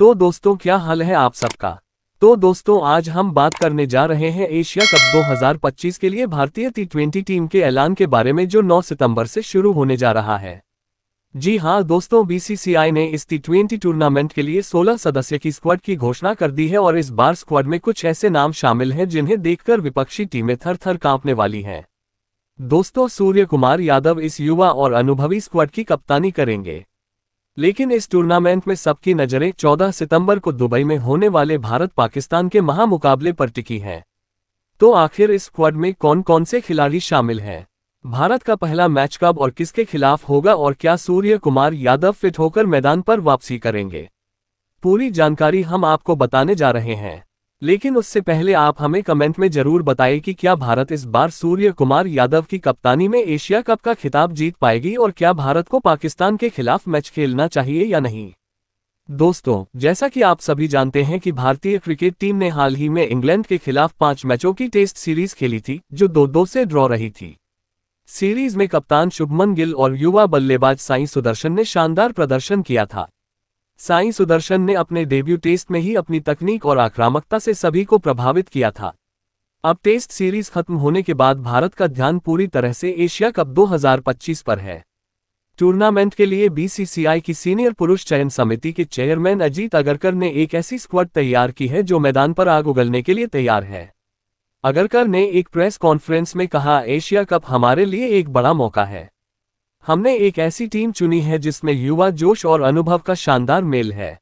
तो दोस्तों क्या हाल है आप सबका। तो दोस्तों आज हम बात करने जा रहे हैं एशिया कप 2025 के लिए भारतीय टी20 टीम के ऐलान के बारे में जो 9 सितंबर से शुरू होने जा रहा है। जी हां दोस्तों, बीसीसीआई ने इस टी20 टूर्नामेंट के लिए 16 सदस्य की स्क्वाड की घोषणा कर दी है और इस बार स्क्वाड में कुछ ऐसे नाम शामिल हैं जिन्हें देखकर विपक्षी टीमें थर थर कांपने वाली हैं। दोस्तों सूर्य कुमार यादव इस युवा और अनुभवी स्क्वाड की कप्तानी करेंगे। लेकिन इस टूर्नामेंट में सबकी नजरें 14 सितंबर को दुबई में होने वाले भारत पाकिस्तान के महामुकाबले पर टिकी हैं। तो आखिर इस स्क्वाड में कौन कौन से खिलाड़ी शामिल हैं, भारत का पहला मैच कब और किसके खिलाफ होगा और क्या सूर्य कुमार यादव फिट होकर मैदान पर वापसी करेंगे, पूरी जानकारी हम आपको बताने जा रहे हैं। लेकिन उससे पहले आप हमें कमेंट में जरूर बताएं कि क्या भारत इस बार सूर्य कुमार यादव की कप्तानी में एशिया कप का खिताब जीत पाएगी और क्या भारत को पाकिस्तान के खिलाफ मैच खेलना चाहिए या नहीं। दोस्तों जैसा कि आप सभी जानते हैं कि भारतीय क्रिकेट टीम ने हाल ही में इंग्लैंड के खिलाफ 5 मैचों की टेस्ट सीरीज खेली थी जो 2-2 से ड्रॉ रही थी। सीरीज में कप्तान शुभमन गिल और युवा बल्लेबाज साई सुदर्शन ने शानदार प्रदर्शन किया था। साई सुदर्शन ने अपने डेब्यू टेस्ट में ही अपनी तकनीक और आक्रामकता से सभी को प्रभावित किया था। अब टेस्ट सीरीज खत्म होने के बाद भारत का ध्यान पूरी तरह से एशिया कप 2025 पर है। टूर्नामेंट के लिए बीसीसीआई की सीनियर पुरुष चयन समिति के चेयरमैन अजीत अगरकर ने एक ऐसी स्क्वाड तैयार की है जो मैदान पर आग उगलने के लिए तैयार है। अगरकर ने एक प्रेस कॉन्फ्रेंस में कहा, एशिया कप हमारे लिए एक बड़ा मौका है। हमने एक ऐसी टीम चुनी है जिसमें युवा जोश और अनुभव का शानदार मेल है।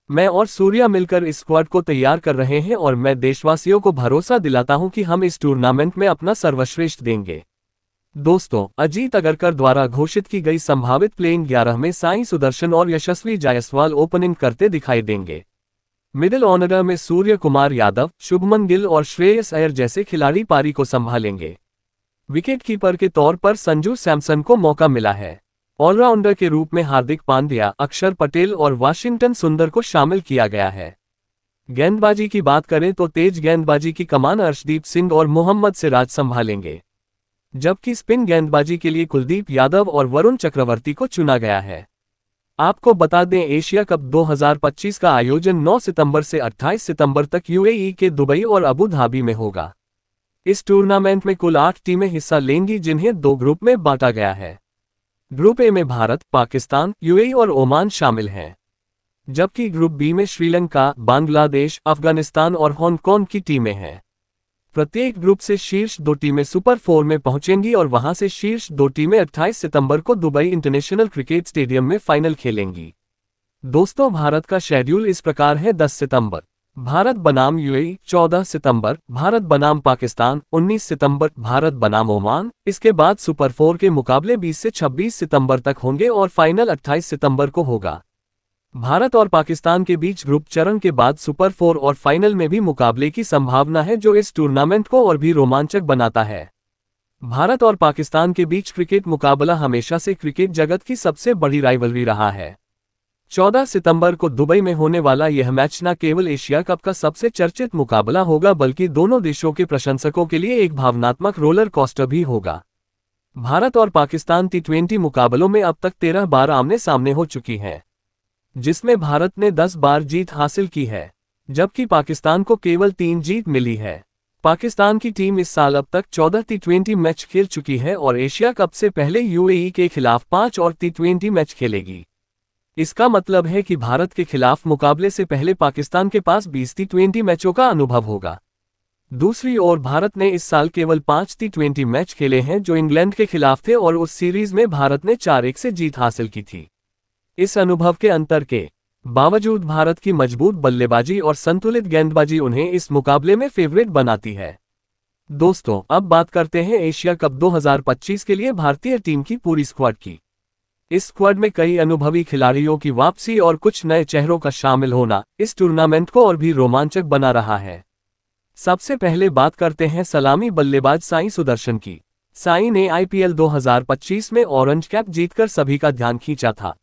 मैं और सूर्या मिलकर इस स्क्वाड को तैयार कर रहे हैं और मैं देशवासियों को भरोसा दिलाता हूं कि हम इस टूर्नामेंट में अपना सर्वश्रेष्ठ देंगे। दोस्तों अजीत अगरकर द्वारा घोषित की गई संभावित प्लेइंग 11 में साई सुदर्शन और यशस्वी जायसवाल ओपनिंग करते दिखाई देंगे। मिडिल ऑर्डर में सूर्य कुमार यादव, शुभमन गिल और श्रेयस अय्यर जैसे खिलाड़ी पारी को संभालेंगे। विकेटकीपर के तौर पर संजू सैमसन को मौका मिला है। ऑलराउंडर के रूप में हार्दिक पांड्या, अक्षर पटेल और वाशिंगटन सुंदर को शामिल किया गया है। गेंदबाजी की बात करें तो तेज गेंदबाजी की कमान अर्शदीप सिंह और मोहम्मद सिराज संभालेंगे, जबकि स्पिन गेंदबाजी के लिए कुलदीप यादव और वरुण चक्रवर्ती को चुना गया है। आपको बता दें एशिया कप 2025 का आयोजन 9 सितंबर से 28 सितंबर तक यूएई के दुबई और अबू धाबी में होगा। इस टूर्नामेंट में कुल 8 टीमें हिस्सा लेंगी जिन्हें 2 ग्रुप में बांटा गया है। ग्रुप ए में भारत, पाकिस्तान, यूएई और ओमान शामिल हैं, जबकि ग्रुप बी में श्रीलंका, बांग्लादेश, अफगानिस्तान और हांगकांग की टीमें हैं। प्रत्येक ग्रुप से शीर्ष 2 टीमें सुपर 4 में पहुंचेंगी और वहां से शीर्ष 2 टीमें 28 सितंबर को दुबई इंटरनेशनल क्रिकेट स्टेडियम में फाइनल खेलेंगी। दोस्तों भारत का शेड्यूल इस प्रकार है। 10 सितंबर भारत बनाम यूएई, 14 सितंबर भारत बनाम पाकिस्तान, 19 सितंबर भारत बनाम ओमान। इसके बाद सुपर 4 के मुकाबले 20 से 26 सितंबर तक होंगे और फाइनल 28 सितंबर को होगा। भारत और पाकिस्तान के बीच ग्रुप चरण के बाद सुपर 4 और फाइनल में भी मुकाबले की संभावना है, जो इस टूर्नामेंट को और भी रोमांचक बनाता है। भारत और पाकिस्तान के बीच क्रिकेट मुकाबला हमेशा से क्रिकेट जगत की सबसे बड़ी राइवलरी रहा है। 14 सितंबर को दुबई में होने वाला यह मैच न केवल एशिया कप का सबसे चर्चित मुकाबला होगा बल्कि दोनों देशों के प्रशंसकों के लिए एक भावनात्मक रोलर कोस्टर भी होगा। भारत और पाकिस्तान टी20 मुकाबलों में अब तक 13 बार आमने सामने हो चुकी हैं, जिसमें भारत ने 10 बार जीत हासिल की है, जबकि पाकिस्तान को केवल 3 जीत मिली है। पाकिस्तान की टीम इस साल अब तक 14 टी20 मैच खेल चुकी है और एशिया कप से पहले यूएई के खिलाफ 5 और टी20 मैच खेलेगी। इसका मतलब है कि भारत के खिलाफ मुकाबले से पहले पाकिस्तान के पास 20 टी20 मैचों का अनुभव होगा। दूसरी ओर भारत ने इस साल केवल 5 टी20 मैच खेले हैं जो इंग्लैंड के खिलाफ थे और उस सीरीज में भारत ने 4-1 से जीत हासिल की थी। इस अनुभव के अंतर के बावजूद भारत की मजबूत बल्लेबाजी और संतुलित गेंदबाजी उन्हें इस मुकाबले में फेवरेट बनाती है। दोस्तों अब बात करते हैं एशिया कप 2025 के लिए भारतीय टीम की पूरी स्क्वाड की। इस स्क्वाड में कई अनुभवी खिलाड़ियों की वापसी और कुछ नए चेहरों का शामिल होना इस टूर्नामेंट को और भी रोमांचक बना रहा है। सबसे पहले बात करते हैं सलामी बल्लेबाज साई सुदर्शन की। साई ने आईपीएल 2025 में ऑरेंज कैप जीतकर सभी का ध्यान खींचा था।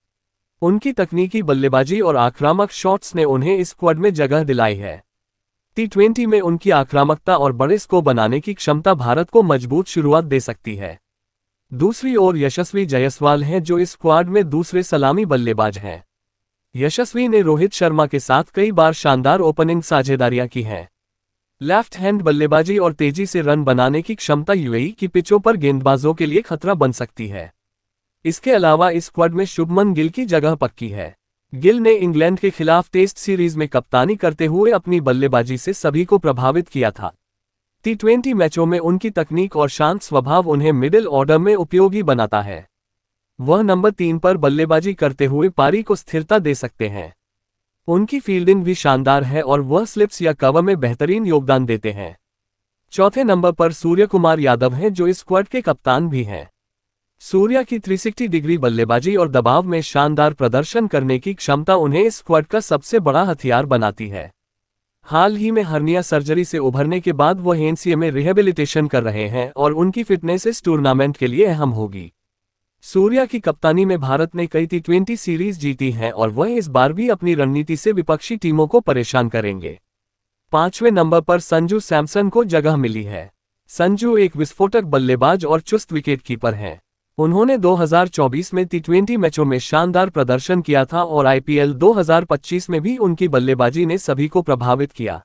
उनकी तकनीकी बल्लेबाजी और आक्रामक शॉट्स ने उन्हें इस स्क्वाड में जगह दिलाई है। टी20 में उनकी आक्रामकता और बड़े स्कोर बनाने की क्षमता भारत को मजबूत शुरुआत दे सकती है। दूसरी ओर यशस्वी जायसवाल हैं जो इस स्क्वाड में दूसरे सलामी बल्लेबाज हैं। यशस्वी ने रोहित शर्मा के साथ कई बार शानदार ओपनिंग साझेदारियां की हैं। लेफ्ट हैंड बल्लेबाजी और तेजी से रन बनाने की क्षमता यूएई की पिचों पर गेंदबाजों के लिए खतरा बन सकती है। इसके अलावा इस स्क्वाड में शुभमन गिल की जगह पक्की है। गिल ने इंग्लैंड के खिलाफ टेस्ट सीरीज में कप्तानी करते हुए अपनी बल्लेबाजी से सभी को प्रभावित किया था। टी20 मैचों में उनकी तकनीक और शांत स्वभाव उन्हें मिडिल ऑर्डर में उपयोगी बनाता है। वह नंबर 3 पर बल्लेबाजी करते हुए पारी को स्थिरता दे सकते हैं। उनकी फील्डिंग भी शानदार है और वह स्लिप्स या कवर में बेहतरीन योगदान देते हैं। चौथे नंबर पर सूर्य कुमार यादव हैं, जो इस स्क्वाड के कप्तान भी हैं। सूर्या की 360 डिग्री बल्लेबाजी और दबाव में शानदार प्रदर्शन करने की क्षमता उन्हें इस स्क्वाड का सबसे बड़ा हथियार बनाती है। हाल ही में हर्निया सर्जरी से उभरने के बाद वह एनसीए में रिहेबिलिटेशन कर रहे हैं और उनकी फिटनेस इस टूर्नामेंट के लिए अहम होगी। सूर्या की कप्तानी में भारत ने कई टी20 सीरीज जीती हैं और वह इस बार भी अपनी रणनीति से विपक्षी टीमों को परेशान करेंगे। 5वें नंबर पर संजू सैमसन को जगह मिली है। संजू एक विस्फोटक बल्लेबाज और चुस्त विकेटकीपर हैं। उन्होंने 2024 में टी20 मैचों में शानदार प्रदर्शन किया था और आईपीएल 2025 में भी उनकी बल्लेबाजी ने सभी को प्रभावित किया।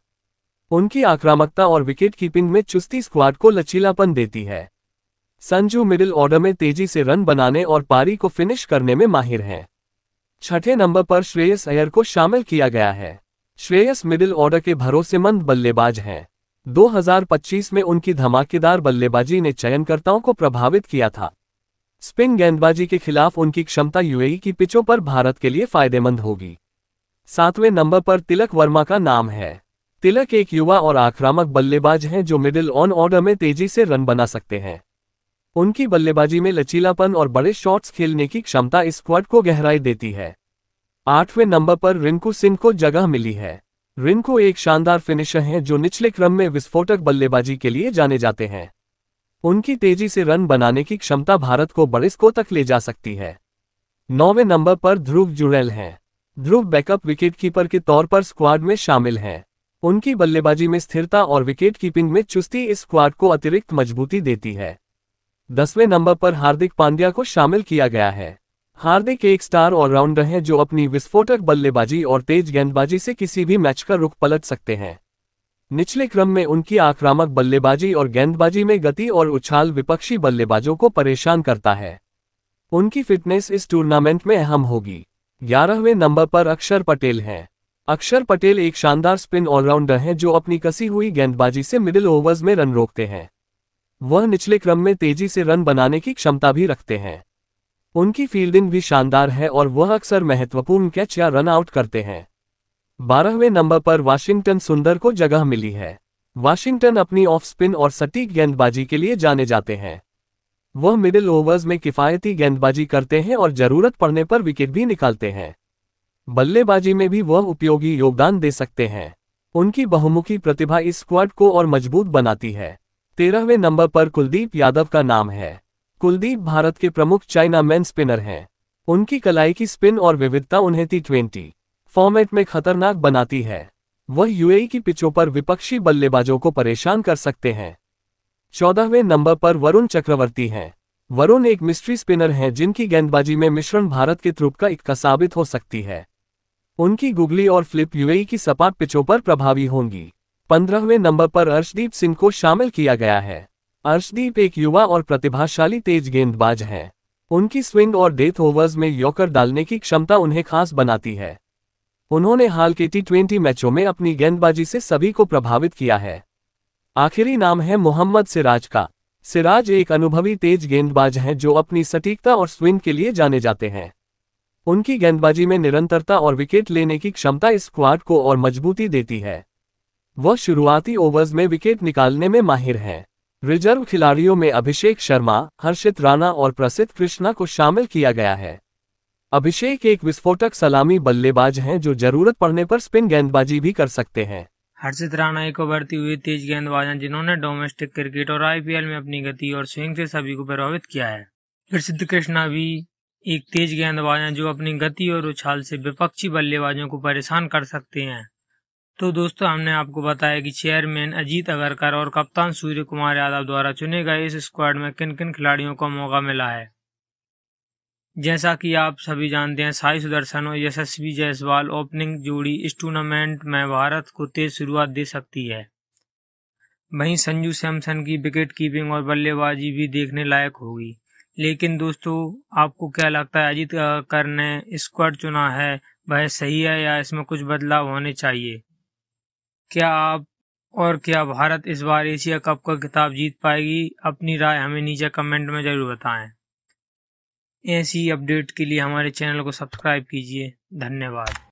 उनकी आक्रामकता और विकेटकीपिंग में चुस्ती स्क्वाड को लचीलापन देती है। संजू मिडिल ऑर्डर में तेजी से रन बनाने और पारी को फिनिश करने में माहिर हैं। 6ठे नंबर पर श्रेयस अय्यर को शामिल किया गया है। श्रेयस मिडिल ऑर्डर के भरोसेमंद बल्लेबाज हैं। 2025 में उनकी धमाकेदार बल्लेबाजी ने चयनकर्ताओं को प्रभावित किया था। स्पिन गेंदबाजी के खिलाफ उनकी क्षमता यूएई की पिचों पर भारत के लिए फायदेमंद होगी। 7वें नंबर पर तिलक वर्मा का नाम है। तिलक एक युवा और आक्रामक बल्लेबाज हैं जो मिडिल ऑन ऑर्डर में तेजी से रन बना सकते हैं। उनकी बल्लेबाजी में लचीलापन और बड़े शॉट्स खेलने की क्षमता इस स्क्वाड को गहराई देती है। 8वें नंबर पर रिंकू सिंह को जगह मिली है। रिंकू एक शानदार फिनिशर हैं जो निचले क्रम में विस्फोटक बल्लेबाजी के लिए जाने जाते हैं। उनकी तेजी से रन बनाने की क्षमता भारत को बड़े स्कोर तक ले जा सकती है। 9वें नंबर पर ध्रुव जुरैल हैं। ध्रुव बैकअप विकेटकीपर के तौर पर स्क्वाड में शामिल हैं। उनकी बल्लेबाजी में स्थिरता और विकेटकीपिंग में चुस्ती इस स्क्वाड को अतिरिक्त मजबूती देती है। 10वें नंबर पर हार्दिक पांड्या को शामिल किया गया है। हार्दिक एक स्टार ऑलराउंडर हैं जो अपनी विस्फोटक बल्लेबाजी और तेज गेंदबाजी से किसी भी मैच का रुख पलट सकते हैं। निचले क्रम में उनकी आक्रामक बल्लेबाजी और गेंदबाजी में गति और उछाल विपक्षी बल्लेबाजों को परेशान करता है। उनकी फिटनेस इस टूर्नामेंट में अहम होगी। 11वें नंबर पर अक्षर पटेल हैं। अक्षर पटेल एक शानदार स्पिन ऑलराउंडर हैं जो अपनी कसी हुई गेंदबाजी से मिडिल ओवर्स में रन रोकते हैं। वह निचले क्रम में तेजी से रन बनाने की क्षमता भी रखते हैं। उनकी फील्डिंग भी शानदार है और वह अक्सर महत्वपूर्ण कैच या रन आउट करते हैं। 12वें नंबर पर वाशिंगटन सुंदर को जगह मिली है। वाशिंगटन अपनी ऑफ स्पिन और सटीक गेंदबाजी के लिए जाने जाते हैं। वह मिडिल ओवर्स में किफायती गेंदबाजी करते हैं और जरूरत पड़ने पर विकेट भी निकालते हैं। बल्लेबाजी में भी वह उपयोगी योगदान दे सकते हैं। उनकी बहुमुखी प्रतिभा इस स्क्वाड को और मजबूत बनाती है। 13वें नंबर पर कुलदीप यादव का नाम है। कुलदीप भारत के प्रमुख चाइना मैन स्पिनर हैं। उनकी कलाई की स्पिन और विविधता उन्हें टी20 फॉर्मेट में खतरनाक बनाती है। वह यूएई की पिचों पर विपक्षी बल्लेबाजों को परेशान कर सकते हैं। 14वें नंबर पर वरुण चक्रवर्ती हैं। वरुण एक मिस्ट्री स्पिनर हैं जिनकी गेंदबाजी में मिश्रण भारत के ध्रुव का इक्का साबित हो सकती है। उनकी गुगली और फ्लिप यूएई की सपाट पिचों पर प्रभावी होंगी। 15वें नंबर पर अर्शदीप सिंह को शामिल किया गया है। अर्शदीप एक युवा और प्रतिभाशाली तेज गेंदबाज हैं। उनकी स्विंग और डेथ ओवर्स में यॉर्कर डालने की क्षमता उन्हें खास बनाती है। उन्होंने हाल के टी20 मैचों में अपनी गेंदबाजी से सभी को प्रभावित किया है। आखिरी नाम है मोहम्मद सिराज का। सिराज एक अनुभवी तेज गेंदबाज हैं जो अपनी सटीकता और स्विंग के लिए जाने जाते हैं। उनकी गेंदबाजी में निरंतरता और विकेट लेने की क्षमता इस स्क्वाड को और मजबूती देती है। वह शुरुआती ओवर्स में विकेट निकालने में माहिर हैं। रिजर्व खिलाड़ियों में अभिषेक शर्मा, हर्षित राणा और प्रसिद्ध कृष्णा को शामिल किया गया है। अभिषेक एक विस्फोटक सलामी बल्लेबाज हैं जो जरूरत पड़ने पर स्पिन गेंदबाजी भी कर सकते हैं। हर्षित राणा एक उभरती हुई तेज गेंदबाज हैं जिन्होंने डोमेस्टिक क्रिकेट और आईपीएल में अपनी गति और स्विंग से सभी को प्रभावित किया है। प्रसिद्ध कृष्णा भी एक तेज गेंदबाज हैं जो अपनी गति और उछाल से विपक्षी बल्लेबाजों को परेशान कर सकते हैं। तो दोस्तों, हमने आपको बताया कि चेयरमैन अजीत अगरकर और कप्तान सूर्य कुमार यादव द्वारा चुने गए इस स्क्वाड में किन किन खिलाड़ियों को मौका मिला है। जैसा कि आप सभी जानते हैं, साई सुदर्शन और यशस्वी जायसवाल ओपनिंग जोड़ी इस टूर्नामेंट में भारत को तेज शुरुआत दे सकती है। वहीं संजू सैमसन की विकेट कीपिंग और बल्लेबाजी भी देखने लायक होगी। लेकिन दोस्तों, आपको क्या लगता है, अजीत अग्रकर ने स्क्वाड चुना है वह सही है या इसमें कुछ बदलाव होने चाहिए? क्या भारत इस बार एशिया कप का खिताब जीत पाएगी? अपनी राय हमें नीचे कमेंट में जरूर बताएं। ऐसी अपडेट के लिए हमारे चैनल को सब्सक्राइब कीजिए। धन्यवाद।